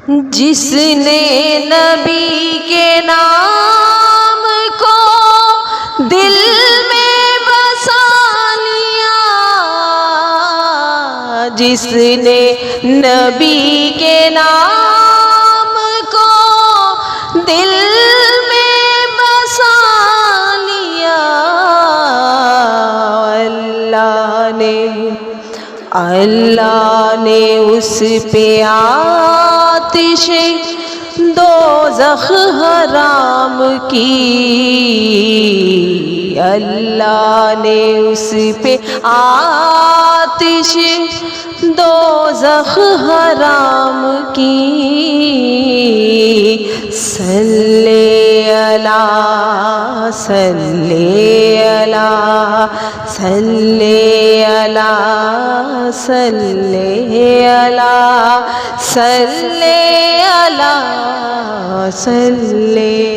جس نے نبی کے نام کو دل میں بسا لیا، جس نے نبی کے نام کو دل میں بسا لیا، اللہ نے اس پہ آتش دوزخ حرام کی، اللہ نے اس پہ آتش دوزخ حرام کی۔ صلی اللہ صلی اللہ صلی اللہ صلی اللہ صلی اللہ صلی